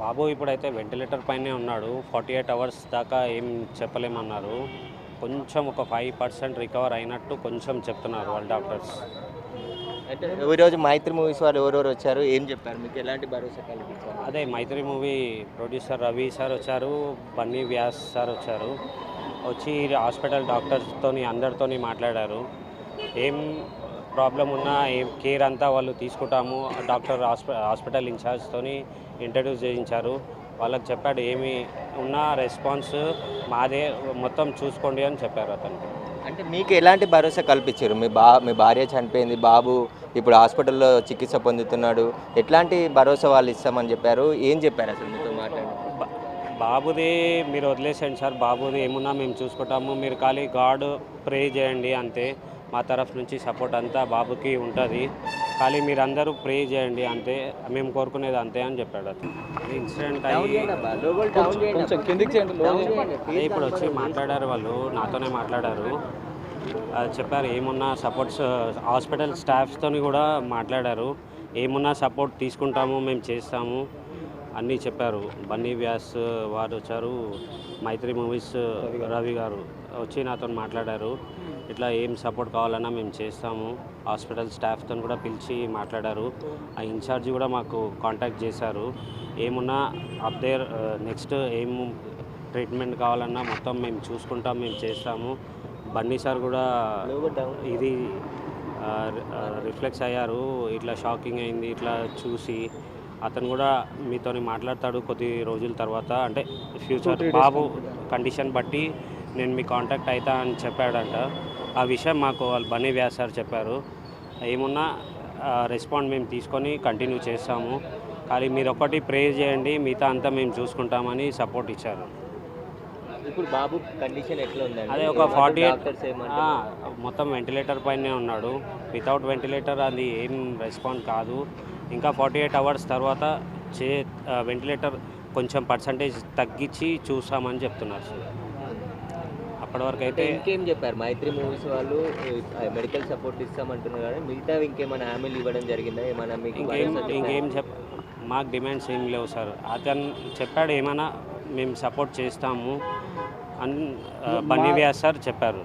బాబు ఇప్పుడైతే వెంటిలేటర్ పైనే ఉన్నాడు. 48 అవర్స్ దాకా ఏం చెప్పలేమన్నారు. కొంచెం ఒక 5% రికవర్ అయినట్టు కొంచెం చెప్తున్నారు వాళ్ళ డాక్టర్స్. అంటే ఈరోజు 'మైత్రి' మూవీస్ వాళ్ళు ఎవరెవరు వచ్చారు? ఏం చెప్పారు? మీకు ఎలాంటి భరోసా కల్పించారు? అదే 'మైత్రి' మూవీ ప్రొడ్యూసర్ రవి సార్ వచ్చారు, బన్నీ వ్యాస్ సార్ వచ్చారు. వచ్చి హాస్పిటల్ డాక్టర్స్తోని అందరితోని మాట్లాడారు. ఏం ప్రాబ్లం ఉన్నా ఏం కేర్ అంతా వాళ్ళు తీసుకుంటాము. డాక్టర్ హాస్పిటల్ ఇన్ఛార్జ్తోని ఇంట్రడ్యూస్ చేయించారు. వాళ్ళకి చెప్పాడు ఏమి ఉన్నా రెస్పాన్స్ మాదే, మొత్తం చూసుకోండి అని చెప్పారు అతనికి. అంటే మీకు ఎలాంటి భరోసా కల్పించారు? మీ భార్య చనిపోయింది, బాబు ఇప్పుడు హాస్పిటల్‌లో చికిత్స పొందుతున్నాడు. ఎట్లాంటి భరోసా వాళ్ళు ఇస్తామని చెప్పారు? ఏం చెప్పారు అసలు మీతో మాట్లాడి? బ- బాబుది మీరు వదిలేసేయండి సార్, బాబుది ఏమున్నా మేము చూసుకుంటాము. మీరు ఖాళీ గాడ్ ప్రే చేయండి అంతే. మా తరఫు నుంచి సపోర్ట్ అంతా బాబుకి ఉంటుంది. ఖాళీ మీరు అందరూ ప్రే చేయండి అంతే, మేము కోరుకునేది అంతే అని చెప్పాడు అతను. ఇన్సిడెంట్ అయ్యి అదే ఇప్పుడు వచ్చి మాట్లాడారు, వాళ్ళు నాతోనే మాట్లాడారు. చెప్పారు ఏమున్నా సపోర్ట్స్ హాస్పిటల్ స్టాఫ్తో కూడా మాట్లాడారు. ఏమున్నా సపోర్ట్ తీసుకుంటాము, మేము చేస్తాము అన్నీ చెప్పారు. బన్నీ వ్యాస్ వారు వచ్చారు, 'మైత్రి' మూవీస్ రవి గారు వచ్చి నాతో మాట్లాడారు. ఇట్లా ఏం సపోర్ట్ కావాలన్నా మేము చేస్తాము. హాస్పిటల్ స్టాఫ్తో కూడా పిలిచి మాట్లాడారు. ఆ ఇన్ఛార్జి కూడా మాకు కాంటాక్ట్ చేశారు. ఏమున్నా అప్దేర్ నెక్స్ట్ ఏం ట్రీట్మెంట్ కావాలన్నా మొత్తం మేము చూసుకుంటాం, మేము చేస్తాము. బన్నీ సార్ కూడా ఇది రిఫ్లెక్స్ అయ్యారు. ఇట్లా షాకింగ్ అయింది ఇట్లా చూసి. అతను కూడా మీతోని మాట్లాడతాడు కొద్ది రోజుల తర్వాత, అంటే ఫ్యూచర్ బాబు కండిషన్ బట్టి నేను మీ కాంటాక్ట్ అవుతా అని చెప్పాడంట. ఆ విషయం మాకు వాళ్ళు బన్నీ వ్యాస్ సార్ చెప్పారు. ఏమున్నా రెస్పాండ్ మేము తీసుకొని కంటిన్యూ చేస్తాము. కానీ మీరు ఒక్కటి ప్రే చేయండి, మిగతా అంతా మేము చూసుకుంటామని సపోర్ట్ ఇచ్చారు. ఇప్పుడు బాబు కండిషన్ ఎట్లా ఉందండి? అదే ఒక 48 డాక్టర్స్ ఏమంటారు? మొత్తం వెంటిలేటర్ పైనే ఉన్నాడు. వితౌట్ వెంటిలేటర్ అది ఏం రెస్పాండ్ కాదు. ఇంకా 48 అవర్స్ తర్వాత వెంటిలేటర్ కొంచెం పర్సంటేజ్ తగ్గించి చూస్తామని చెప్తున్నారు సార్. అప్పటి వరకు అంటే అయితే ఇంకేం చెప్పారు? 'మైత్రి' మూవీస్ వాళ్ళు మెడికల్ సపోర్ట్ ఇస్తామంటున్నారు కదా, మిగతా ఇంకేమైనా హామీలు ఇవ్వడం జరిగిందా? ఏమైనా మీకు భరోసా చెప్పారా? మాకు డిమాండ్స్ ఏం లేవు సార్. అతను చెప్పాడు ఏమైనా మేము సపోర్ట్ చేస్తాము అని బన్నీ వ్యాస్ సార్ చెప్పారు.